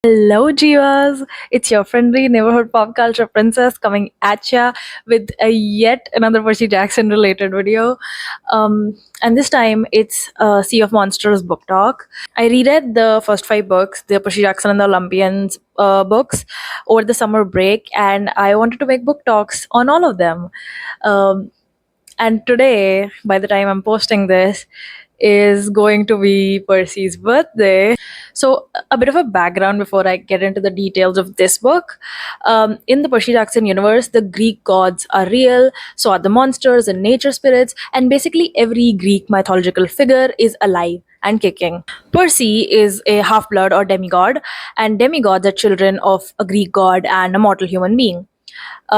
Hello, Jivas. It's your friendly neighborhood pop culture princess coming at ya with a yet another Percy Jackson related video. And this time it's Sea of Monsters book talk. I reread the first five books, the Percy Jackson and the Olympians books, over the summer break, and I wanted to make book talks on all of them. Um, and today, by the time I'm posting this, is going to be Percy's birthday. So, a bit of a background before I get into the details of this book. In the Percy Jackson universe, the Greek gods are real, so are the monsters and nature spirits, and basically every Greek mythological figure is alive and kicking. Percy is a half blood or demigod, and demigods are children of a Greek god and a mortal human being.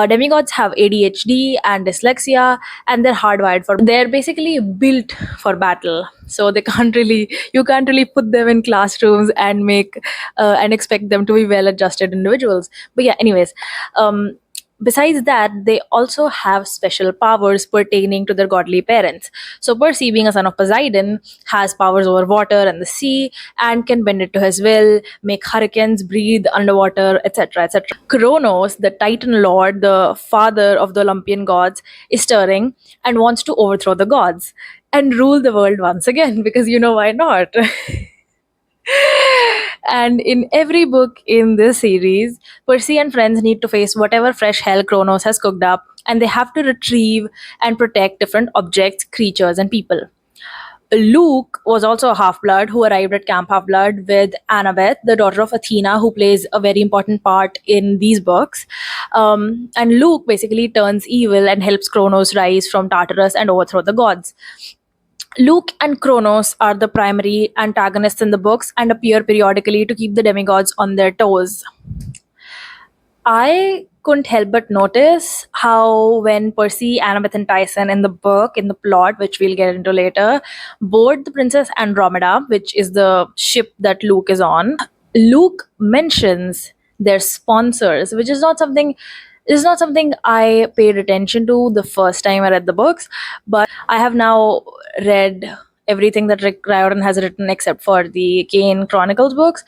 Demigods have ADHD and dyslexia, and they're hardwired for. They're basically built for battle, so they can't really. You can't really put them in classrooms and make and expect them to be well-adjusted individuals. But yeah, anyways, um, besides that, they also have special powers pertaining to their godly parents. So Percy, being a son of Poseidon, has powers over water and the sea and can bend it to his will, make hurricanes, breathe underwater, etc. etc. Kronos, the Titan lord, the father of the Olympian gods, is stirring and wants to overthrow the gods and rule the world once again because you know why not? And in every book in this series, Percy and friends need to face whatever fresh hell Kronos has cooked up, and they have to retrieve and protect different objects, creatures, and people. Luke was also a half blood who arrived at Camp Half Blood with Annabeth, the daughter of Athena, who plays a very important part in these books. And Luke basically turns evil and helps Kronos rise from Tartarus and overthrow the gods. Luke and Kronos are the primary antagonists in the books and appear periodically to keep the demigods on their toes. I couldn't help but notice how when Percy, Annabeth, and Tyson in the book, in the plot, which we'll get into later, board the Princess Andromeda, which is the ship that Luke is on, Luke mentions their sponsors, which is not something I paid attention to the first time I read the books, but I have now read everything that Rick Riordan has written except for the Kane Chronicles books.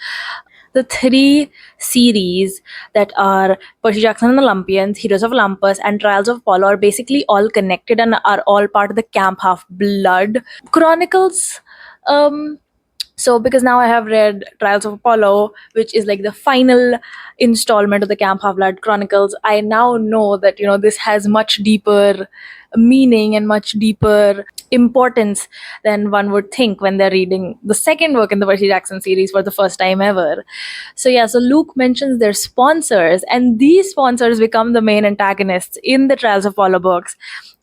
The three series that are Percy Jackson and the Olympians, Heroes of Olympus, and Trials of Apollo are basically all connected and are all part of the Camp Half Blood Chronicles. So because now I have read Trials of Apollo, which is like the final installment of the Camp Half Blood Chronicles, I now know that this has much deeper meaning and much deeper importance than one would think when they're reading the second book in the Percy Jackson series for the first time ever. So yeah, so Luke mentions their sponsors, and these sponsors become the main antagonists in the Trials of Apollo books.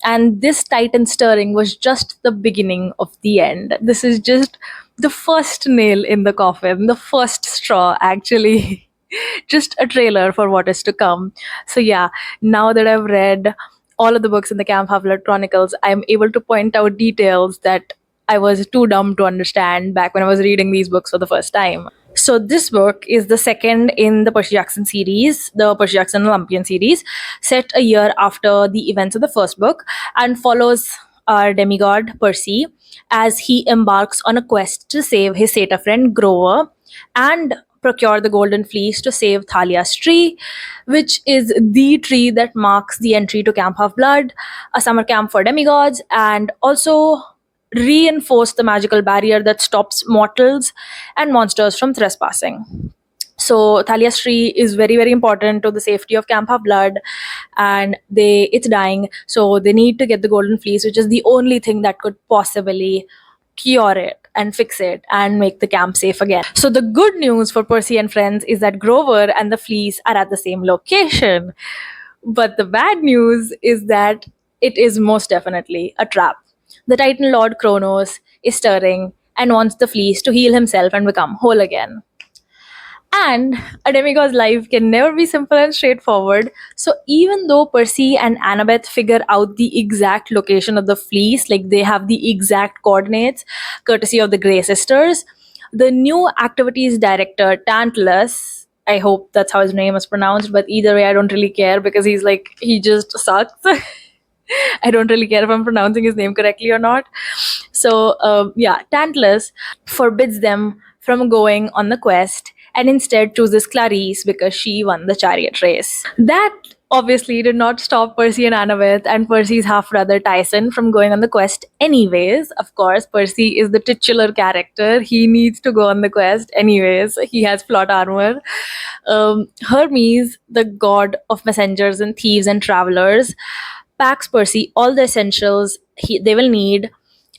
And this Titan stirring was just the beginning of the end. This is just the first nail in the coffin, the first straw, actually. Just a trailer for what is to come. So, yeah, now that I've read all of the books in the Camp Half Blood Chronicles, I'm able to point out details that I was too dumb to understand back when I was reading these books for the first time. So, this book is the second in the Percy Jackson series, the Percy Jackson Olympian series, set a year after the events of the first book, and follows our demigod Percy as he embarks on a quest to save his satyr friend Grover and procure the golden fleece to save Thalia's tree, which is the tree that marks the entry to Camp Half Blood, a summer camp for demigods, and also reinforce the magical barrier that stops mortals and monsters from trespassing. So Thalia's tree is very, very important to the safety of Camp Half Blood, and it's dying. So they need to get the golden fleece, which is the only thing that could possibly cure it and fix it and make the camp safe again. So the good news for Percy and friends is that Grover and the fleece are at the same location. But the bad news is that it is most definitely a trap. The Titan Lord Kronos is stirring and wants the fleece to heal himself and become whole again. And a demigod's life can never be simple and straightforward. So even though Percy and Annabeth figure out the exact location of the fleece, like they have the exact coordinates, courtesy of the Grey sisters, the new activities director, Tantalus, I hope that's how his name is pronounced, but either way, I don't really care because he just sucks. I don't really care if I'm pronouncing his name correctly or not. So, yeah, Tantalus forbids them from going on the quest and instead chooses Clarice because she won the chariot race. That obviously did not stop Percy and Annabeth and Percy's half brother Tyson from going on the quest anyways. Of course, Percy is the titular character. He needs to go on the quest anyways. He has plot armor. Hermes, the god of messengers and thieves and travelers, packs Percy all the essentials they will need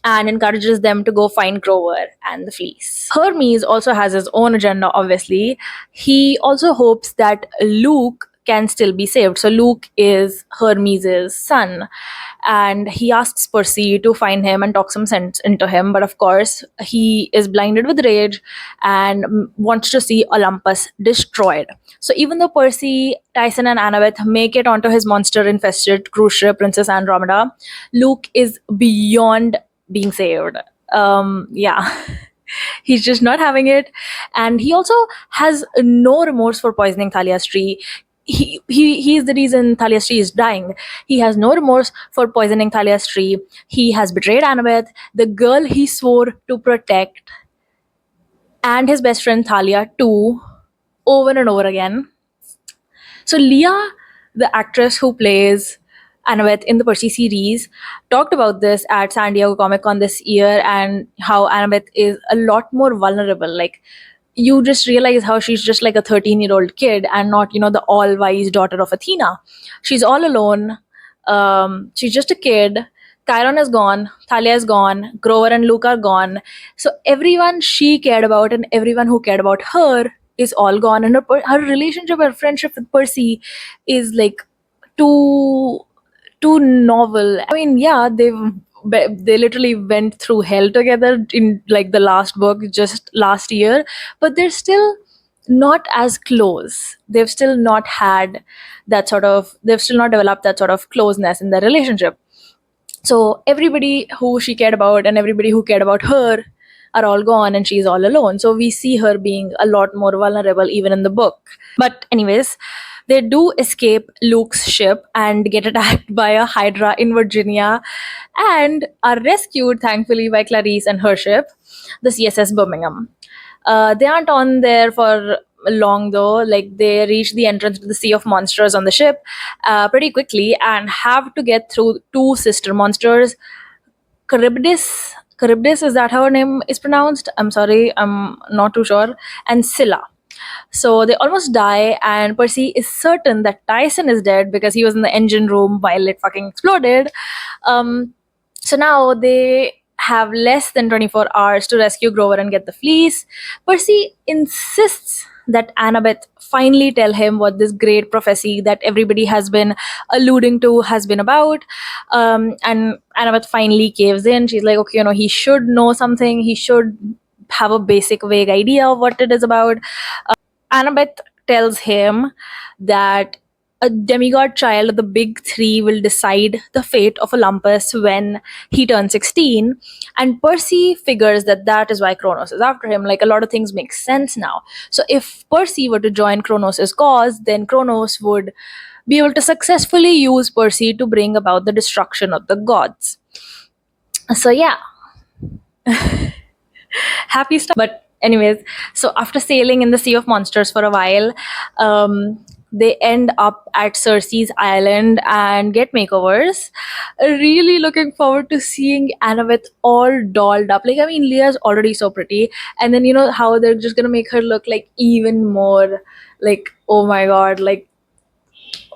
and encourages them to go find Grover and the fleece. Hermes also has his own agenda, obviously. He also hopes that Luke can still be saved. So, Luke is Hermes' son, and he asks Percy to find him and talk some sense into him. But of course, he is blinded with rage and wants to see Olympus destroyed. So, even though Percy, Tyson, and Annabeth make it onto his monster infested cruise ship, Princess Andromeda, Luke is beyond being saved. Yeah. He's just not having it. And he also has no remorse for poisoning Thalia's tree. He is the reason Thalia's tree is dying. He has no remorse for poisoning Thalia's tree. He has betrayed Annabeth, the girl he swore to protect, and his best friend Thalia too, over and over again. So Leah, the actress who plays Annabeth in the Percy series, talked about this at San Diego Comic Con this year and how Annabeth is a lot more vulnerable. Like, you just realize how she's just like a 13-year-old kid and not, the all-wise daughter of Athena. She's all alone. She's just a kid. Chiron is gone. Thalia is gone. Grover and Luke are gone. So everyone she cared about and everyone who cared about her is all gone. And her relationship, her friendship with Percy is like too novel. I mean, yeah, they literally went through hell together in like the last book just last year, but they're still not as close. They've still not developed that sort of closeness in their relationship. So everybody who she cared about and everybody who cared about her are all gone and she's all alone. So we see her being a lot more vulnerable even in the book. But anyways, they do escape Luke's ship and get attacked by a Hydra in Virginia and are rescued, thankfully, by Clarice and her ship, the CSS Birmingham. They aren't on there for long though. Like, they reach the entrance to the Sea of Monsters on the ship pretty quickly and have to get through two sister monsters, Charybdis, is that how her name is pronounced? I'm sorry, I'm not too sure. And Scylla. So they almost die, and Percy is certain that Tyson is dead because he was in the engine room while it fucking exploded. So now they have less than 24 hours to rescue Grover and get the fleece. Percy insists that Annabeth finally tell him what this great prophecy that everybody has been alluding to has been about. And Annabeth finally caves in. She's like, okay, he should know something. He should have a basic, vague idea of what it is about. Annabeth tells him that a demigod child of the big three will decide the fate of Olympus when he turns 16. And Percy figures that is why Kronos is after him. Like, a lot of things make sense now. So if Percy were to join Kronos' cause, then Kronos would be able to successfully use Percy to bring about the destruction of the gods. So yeah. Happy stuff. But anyways, so after sailing in the Sea of Monsters for a while, they end up at Circe's island and get makeovers. Really looking forward to seeing Annabeth all dolled up. Like, I mean, Leah's already so pretty, and then how they're just gonna make her look like even more like, oh my god, like,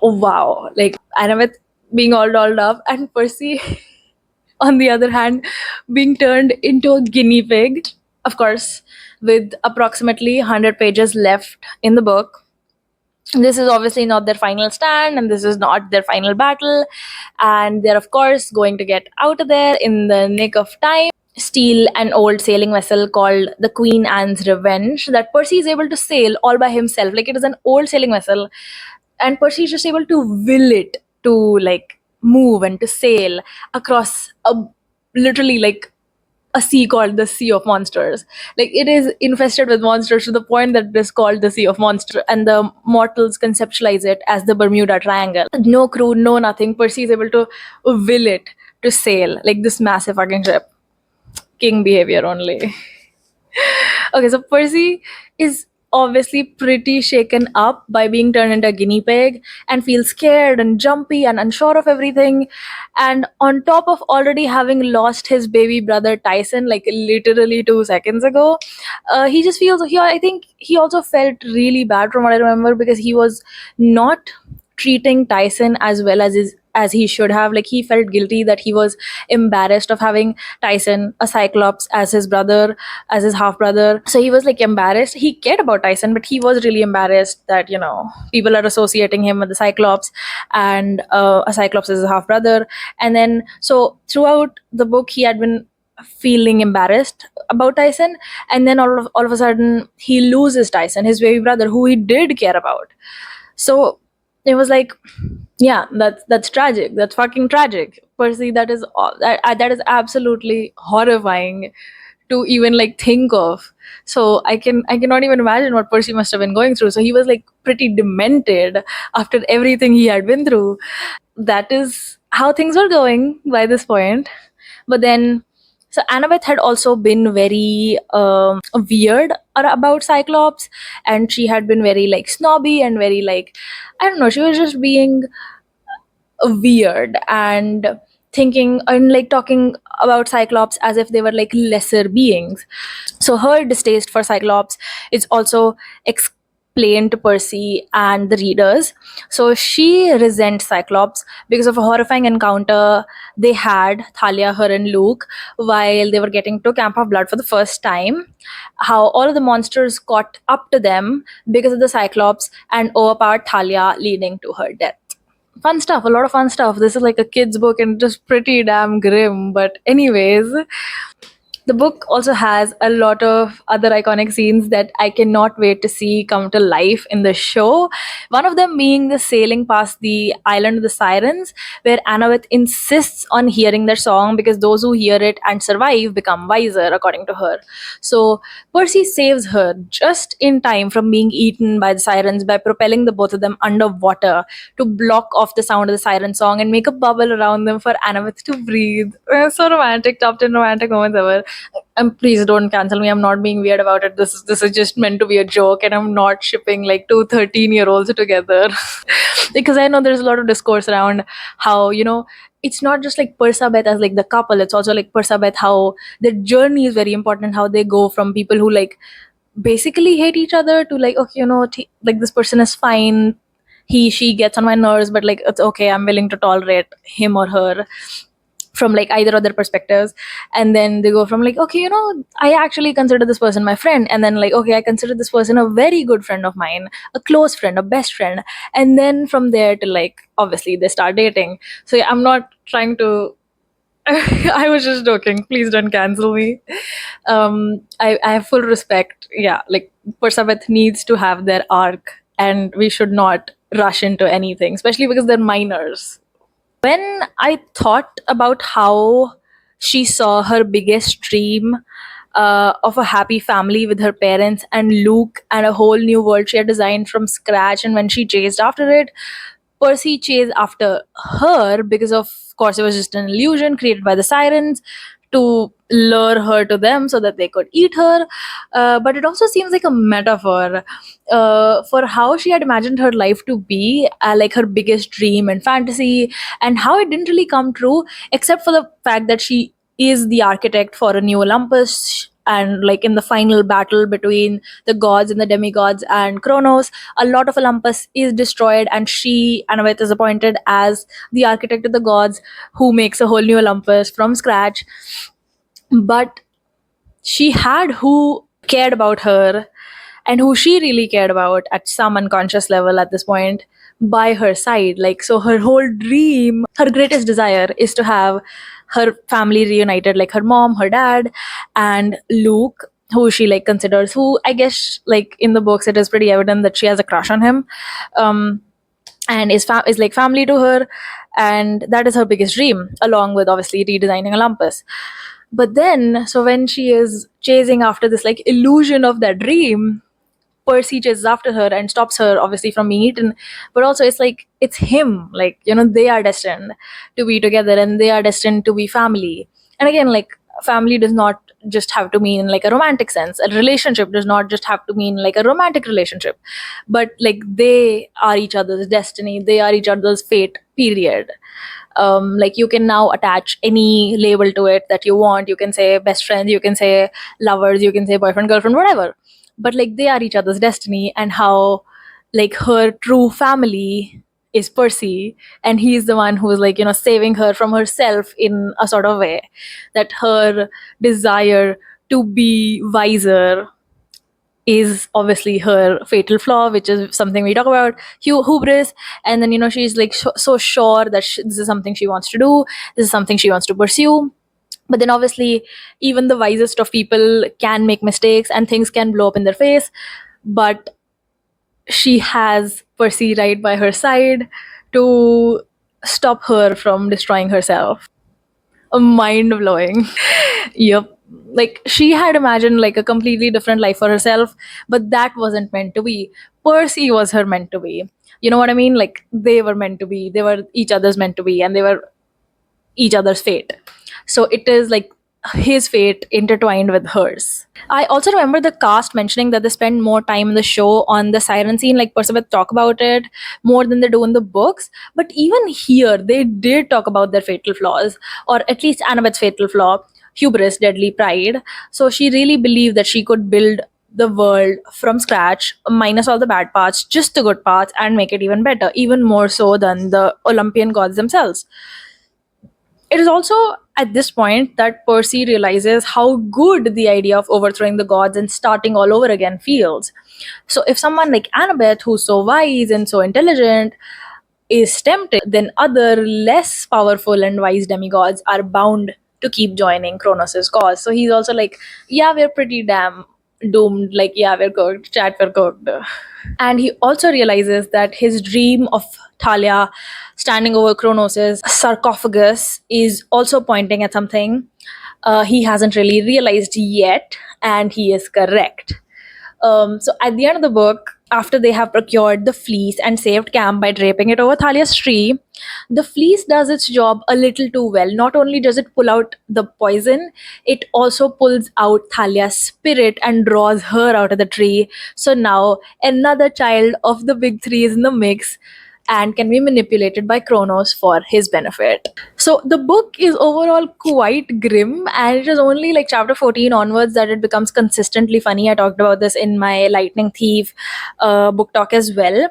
oh wow, like Annabeth being all dolled up and Percy on the other hand being turned into a guinea pig. Of course, with approximately 100 pages left in the book, this is obviously not their final stand and this is not their final battle, and they're of course going to get out of there in the nick of time, steal an old sailing vessel called the Queen Anne's Revenge that Percy is able to sail all by himself. Like, it is an old sailing vessel and Percy is just able to will it to like move and to sail across literally like a sea called the Sea of Monsters. Like, it is infested with monsters to the point that it is called the Sea of Monsters, and the mortals conceptualize it as the Bermuda Triangle. No crew, no nothing. Percy is able to will it to sail like this massive fucking ship. King behavior only. Okay, so Percy is obviously pretty shaken up by being turned into a guinea pig and feels scared and jumpy and unsure of everything. And on top of already having lost his baby brother Tyson, like literally 2 seconds ago, he just feels he. I think he also felt really bad from what I remember because he was not treating Tyson as well as he should have. Like he felt guilty that he was embarrassed of having Tyson, a Cyclops, as his brother, as his half brother. So he was like embarrassed. He cared about Tyson, but he was really embarrassed that people are associating him with the Cyclops, and a Cyclops is his half brother. And then so throughout the book, he had been feeling embarrassed about Tyson, and then all of a sudden he loses Tyson, his baby brother, who he did care about. So it was like, yeah, that's tragic. That's fucking tragic, Percy. That is that is absolutely horrifying to even like think of. So I cannot even imagine what Percy must have been going through. So he was like pretty demented after everything he had been through. That is how things were going by this point. But then, so Annabeth had also been very weird about Cyclops, and she had been very like snobby and very like, I don't know, she was just being weird and thinking and like talking about Cyclops as if they were like lesser beings. So her distaste for Cyclops is also explained to Percy and the readers. So she resents Cyclops because of a horrifying encounter they had, Thalia, her, and Luke, while they were getting to Camp of Blood for the first time. How all of the monsters caught up to them because of the Cyclops and overpowered Thalia, leading to her death. Fun stuff, a lot of fun stuff. This is like a kid's book and just pretty damn grim. But, anyways, the book also has a lot of other iconic scenes that I cannot wait to see come to life in the show. One of them being the sailing past the island of the sirens, where Annabeth insists on hearing their song because those who hear it and survive become wiser, according to her. So Percy saves her just in time from being eaten by the sirens by propelling the both of them underwater to block off the sound of the siren song and make a bubble around them for Annabeth to breathe. So romantic, top 10 romantic moments ever. Please don't cancel me. I'm not being weird about it. This is just meant to be a joke, and I'm not shipping like two 13-year-olds together. Because I know there's a lot of discourse around how it's not just like Persabeth as like the couple. It's also like Persabeth, how their journey is very important. How they go from people who like basically hate each other to like, okay, like this person is fine. She gets on my nerves, but like it's okay. I'm willing to tolerate him or her from like either other perspectives. And then they go from like, okay, I actually consider this person my friend, and then like, okay, I consider this person a very good friend of mine, a close friend, a best friend. And then from there to like, obviously they start dating. So yeah, I'm not trying to I was just joking. Please don't cancel me. I have full respect. Yeah, like Persabeth needs to have their arc, and we should not rush into anything, especially because they're minors. When I thought about how she saw her biggest dream of a happy family with her parents and Luke and a whole new world she had designed from scratch, and when she chased after it, Percy chased after her because, of course, it was just an illusion created by the sirens to lure her to them so that they could eat her. But it also seems like a metaphor for how she had imagined her life to be, like her biggest dream and fantasy, and how it didn't really come true, except for the fact that she is the architect for a new Olympus. And like in the final battle between the gods and the demigods and Kronos, a lot of Olympus is destroyed, and she, Annabeth, is appointed as the architect of the gods who makes a whole new Olympus from scratch. But she had who cared about her and who she really cared about at some unconscious level at this point by her side. Like, so her whole dream, her greatest desire is to have her family reunited, like her mom, her dad, and Luke, who she like considers, who I guess like in the books it is pretty evident that she has a crush on him. And is like family to her, and that is her biggest dream, along with obviously redesigning Olympus. But then, so when she is chasing after this like illusion of that dream, Percy chases after her and stops her, obviously, from being eaten. But also, it's like, it's him. Like, they are destined to be together and they are destined to be family. And again, like, family does not just have to mean like a romantic sense. A relationship does not just have to mean like a romantic relationship, but like they are each other's destiny, they are each other's fate, period. Like you can now attach any label to it that you want. You can say best friends, you can say lovers, you can say boyfriend, girlfriend, whatever. But like they are each other's destiny, and how like her true family is Percy, and he's the one who's like, saving her from herself in a sort of way, that her desire to be wiser is obviously her fatal flaw, which is something we talk about, hubris. And then she's like so sure that this is something she wants to do, this is something she wants to pursue. But then obviously even the wisest of people can make mistakes and things can blow up in their face. But she has Percy right by her side to stop her from destroying herself. Mind blowing. Yep. Like she had imagined like a completely different life for herself, but that wasn't meant to be. Percy was her meant to be. You know what I mean? Like they were meant to be. They were each other's meant to be, and they were each other's fate. So it is like his fate intertwined with hers. I also remember the cast mentioning that they spend more time in the show on the siren scene, like Percival talk about it more than they do in the books. But even here, they did talk about their fatal flaws, or at least Annabeth's fatal flaw, hubris, deadly pride. So she really believed that she could build the world from scratch, minus all the bad parts, just the good parts, and make it even better, even more so than the Olympian gods themselves. It is also at this point that Percy realizes how good the idea of overthrowing the gods and starting all over again feels. So, if someone like Annabeth, who's so wise and so intelligent, is tempted, then other less powerful and wise demigods are bound to keep joining Kronos' cause. So he's also like, yeah, we're pretty damn doomed. Like, yeah, we're cooked. Chat, we're cooked. And he also realizes that his dream of Thalia standing over Kronos' sarcophagus is also pointing at something he hasn't really realized yet, and he is correct. So at the end of the book, after they have procured the fleece and saved Cam by draping it over Thalia's tree, the fleece does its job a little too well. Not only does it pull out the poison, it also pulls out Thalia's spirit and draws her out of the tree. So now another child of the big three is in the mix and can be manipulated by Kronos for his benefit. So the book is overall quite grim, and it is only like chapter 14 onwards that it becomes consistently funny. I talked about this in my Lightning Thief book talk as well.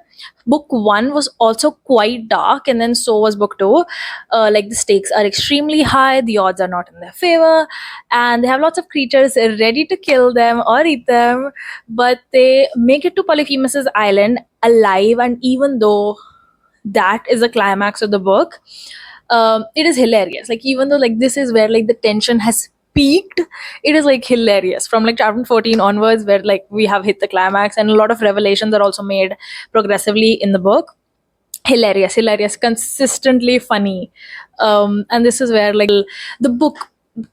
Book 1 was also quite dark, and then so was book 2. Like the stakes are extremely high, the odds are not in their favor, and they have lots of creatures ready to kill them or eat them, but they make it to Polyphemus's island alive. And even though that is the climax of the book, it is hilarious. Like even though like this is where like the tension has peaked, it is like hilarious from like chapter 14 onwards, where like we have hit the climax, and a lot of revelations are also made progressively in the book. Hilarious, consistently funny. And this is where like the book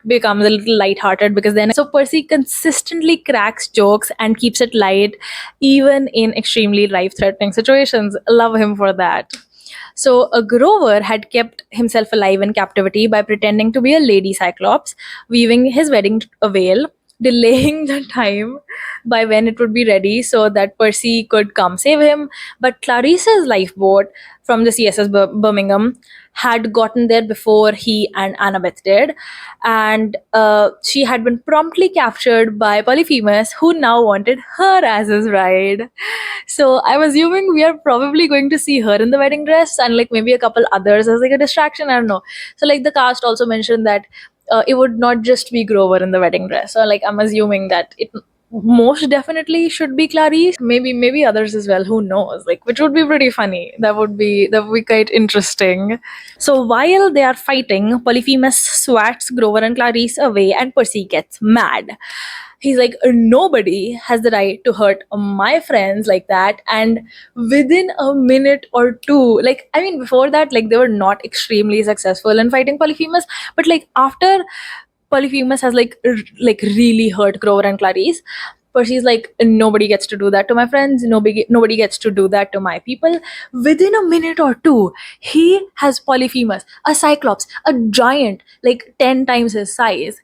becomes a little light-hearted, because then so Percy consistently cracks jokes and keeps it light even in extremely life-threatening situations. Love him for that. So, a Grover had kept himself alive in captivity by pretending to be a lady Cyclops, weaving his wedding veil, delaying the time by when it would be ready so that Percy could come save him. But Clarice's lifeboat from the CSS Birmingham had gotten there before he and Annabeth did, and she had been promptly captured by Polyphemus, who now wanted her as his bride. So I'm assuming we are probably going to see her in the wedding dress, and like maybe a couple others as like a distraction. I don't know. So like the cast also mentioned that it would not just be Grover in the wedding dress. So like I'm assuming that it most definitely should be Clarice. Maybe others as well. Who knows? Like which would be pretty funny. That would be quite interesting. So while they are fighting, Polyphemus swats Grover and Clarice away, and Percy gets mad. He's like, nobody has the right to hurt my friends like that. And within a minute or two, like, I mean, before that, like, they were not extremely successful in fighting Polyphemus. But, like, after Polyphemus has, like really hurt Grover and Clarice, Percy's like, nobody gets to do that to my friends. Nobody gets to do that to my people. Within a minute or two, he has Polyphemus, a Cyclops, a giant, like 10 times his size,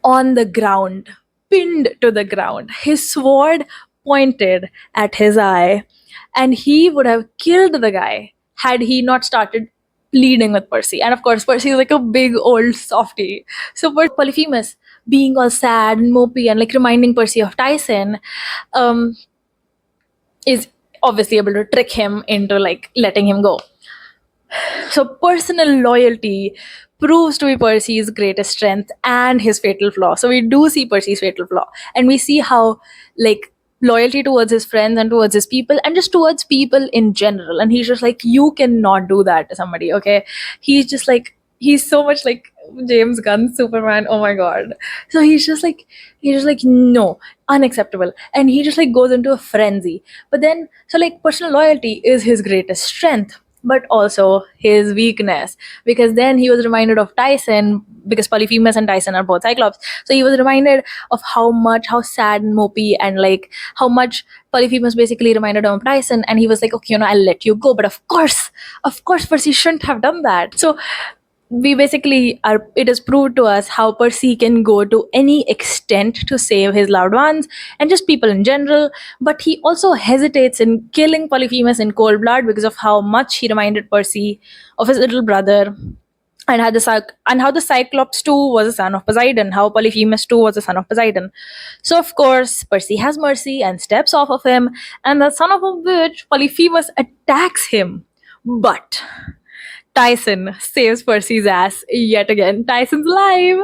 on the ground, pinned to the ground, his sword pointed at his eye, and he would have killed the guy had he not started pleading with Percy. And of course, Percy is like a big old softie. So Polyphemus, being all sad and mopey and like reminding Percy of Tyson, um, is obviously able to trick him into like letting him go. So personal loyalty proves to be Percy's greatest strength and his fatal flaw. So we do see Percy's fatal flaw, and we see how like loyalty towards his friends and towards his people and just towards people in general. And he's just like, you cannot do that to somebody, okay? He's just like, he's so much like James Gunn Superman. Oh my god. So he's just like no, unacceptable. And he just like goes into a frenzy. But then so like personal loyalty is his greatest strength, but also his weakness, because then he was reminded of Tyson, because Polyphemus and Tyson are both Cyclops. So he was reminded of how sad and mopey and like how much Polyphemus basically reminded him of Tyson, and he was like, okay, I'll let you go. But of course, Percy shouldn't have done that. So we basically are, it is proved to us how Percy can go to any extent to save his loved ones and just people in general, but he also hesitates in killing Polyphemus in cold blood because of how much he reminded Percy of his little brother, and how the Cyclops too was a son of Poseidon, how Polyphemus too was a son of Poseidon. So of course Percy has mercy and steps off of him, and the son of a bitch Polyphemus attacks him. But Tyson saves Percy's ass yet again. Tyson's alive.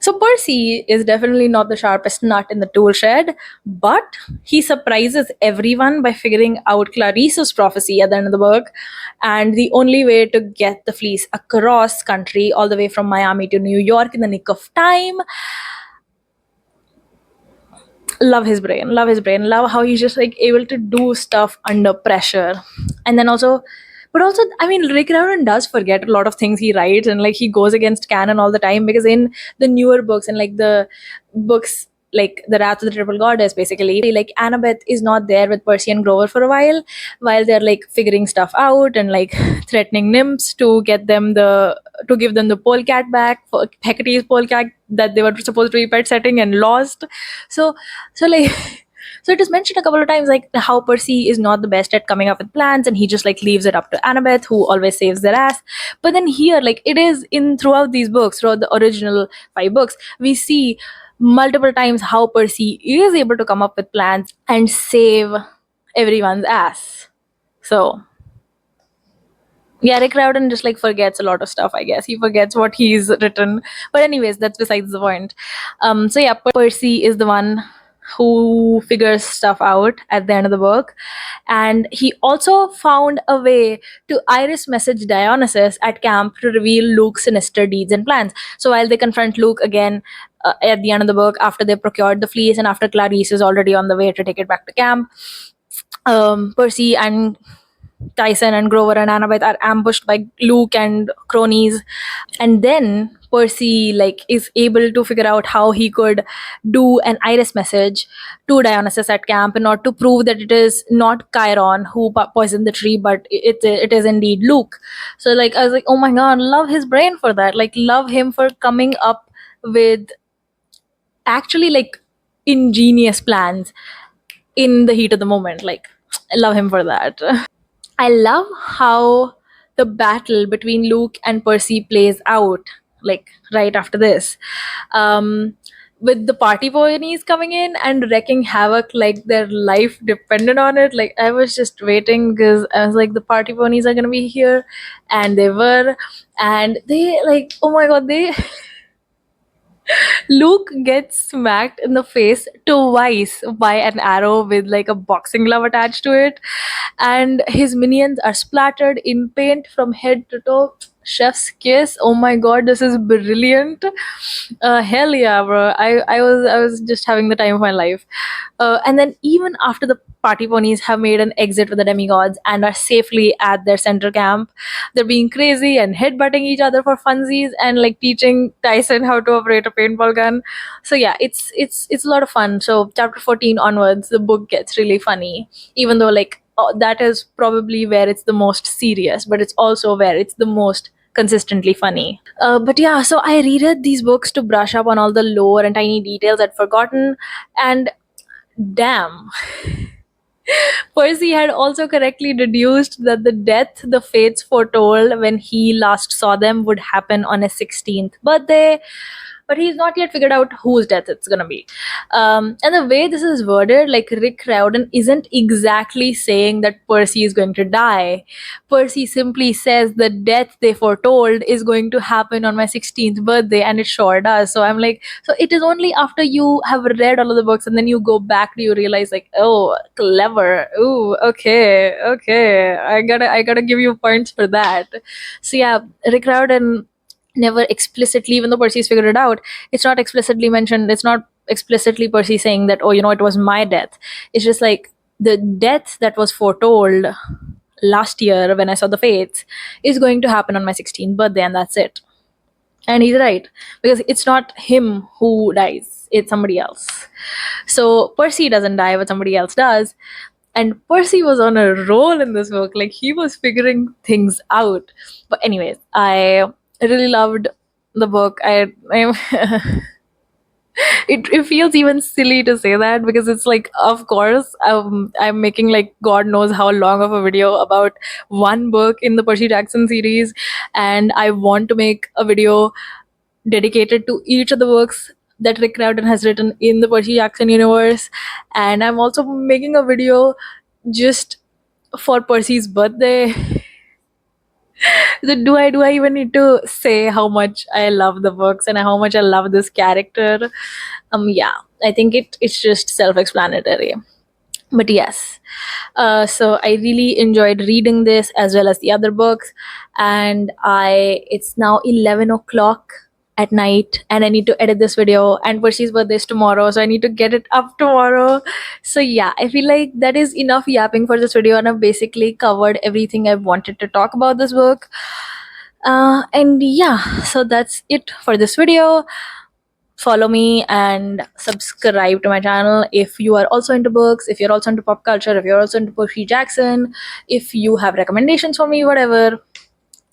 So Percy is definitely not the sharpest nut in the tool shed, but he surprises everyone by figuring out Clarice's prophecy at the end of the book. And the only way to get the fleece across country, all the way from Miami to New York in the nick of time. Love his brain, love how he's just like able to do stuff under pressure. And then also, but also, I mean, Rick Riordan does forget a lot of things he writes, and like he goes against canon all the time, because in the newer books and like the books like the Wrath of the Triple Goddess, basically like Annabeth is not there with Percy and Grover for a while they're like figuring stuff out and like threatening nymphs to get them to give them the polecat back for Hecate's polecat that they were supposed to be pet setting and lost. So like so it is mentioned a couple of times like how Percy is not the best at coming up with plans, and he just like leaves it up to Annabeth, who always saves their ass. But then here, like it is in throughout these books, throughout the original 5 books, we see multiple times how Percy is able to come up with plans and save everyone's ass. So yeah, Rick Riordan just like forgets a lot of stuff, I guess. He forgets what he's written. But anyways, that's besides the point. So yeah, Percy is the one who figures stuff out at the end of the book. And he also found a way to iris message Dionysus at camp to reveal Luke's sinister deeds and plans. So while they confront Luke again at the end of the book, after they procured the fleece and after Clarice is already on the way to take it back to camp, Percy and Tyson and Grover and Annabeth are ambushed by Luke and cronies, and then Percy like is able to figure out how he could do an iris message to Dionysus at camp in order to prove that it is not Chiron who poisoned the tree, but it is indeed Luke. So like I was like, oh my god, love his brain for that. Like love him for coming up with actually like ingenious plans in the heat of the moment. Like I love him for that. I love how the battle between Luke and Percy plays out, like right after this. With the party ponies coming in and wreaking havoc, like their life depended on it. Like I was just waiting because I was like, the party ponies are gonna be here, and they were, and they like, oh my god, they Luke gets smacked in the face twice by an arrow with like a boxing glove attached to it, and his minions are splattered in paint from head to toe. Chef's kiss. Oh my god, this is brilliant. Hell yeah, bro. I was just having the time of my life. And then even after the party ponies have made an exit with the demigods and are safely at their center camp, they're being crazy and headbutting each other for funsies and like teaching Tyson how to operate a paintball gun. So yeah, it's a lot of fun. So chapter 14 onwards, the book gets really funny, even though like that is probably where it's the most serious, but it's also where it's the most consistently funny. But yeah, so I reread these books to brush up on all the lore and tiny details I'd forgotten, and damn, Percy had also correctly deduced that the death the fates foretold when he last saw them would happen on his 16th birthday, but he's not yet figured out whose death it's gonna be. And the way this is worded, like Rick Riordan isn't exactly saying that Percy is going to die. Percy simply says the death they foretold is going to happen on my 16th birthday, and it sure does. So I'm like, so it is only after you have read all of the books and then you go back do you realize, like, oh, clever. Ooh, okay. I gotta give you points for that. So yeah, Rick Riordan never explicitly, even though Percy's figured it out, it's not explicitly mentioned. It's not explicitly Percy saying that, oh, it was my death. It's just like the death that was foretold last year when I saw the fates is going to happen on my 16th birthday, and that's it. And he's right, because it's not him who dies, it's somebody else. So Percy doesn't die, but somebody else does. And Percy was on a roll in this book. Like, he was figuring things out. But anyways, I really loved the book. It feels even silly to say that, because it's like, of course, I'm making like God knows how long of a video about one book in the Percy Jackson series, and I want to make a video dedicated to each of the books that Rick Riordan has written in the Percy Jackson universe. And I'm also making a video just for Percy's birthday. Do I even need to say how much I love the books and how much I love this character? Yeah, I think it's just self-explanatory. But yes, so I really enjoyed reading this as well as the other books, and it's now 11 o'clock at night, and I need to edit this video, and Percy's birthday is tomorrow, so I need to get it up tomorrow. So yeah, I feel like that is enough yapping for this video, and I've basically covered everything I wanted to talk about this book. And yeah, so that's it for this video. Follow me and subscribe to my channel if you are also into books, if you're also into pop culture, if you're also into Percy Jackson, if you have recommendations for me, whatever.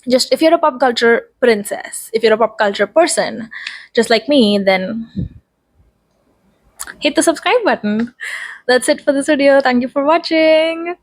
Just if you're a pop culture princess, if you're a pop culture person just like me, then hit the subscribe button. That's it for this video. Thank you for watching.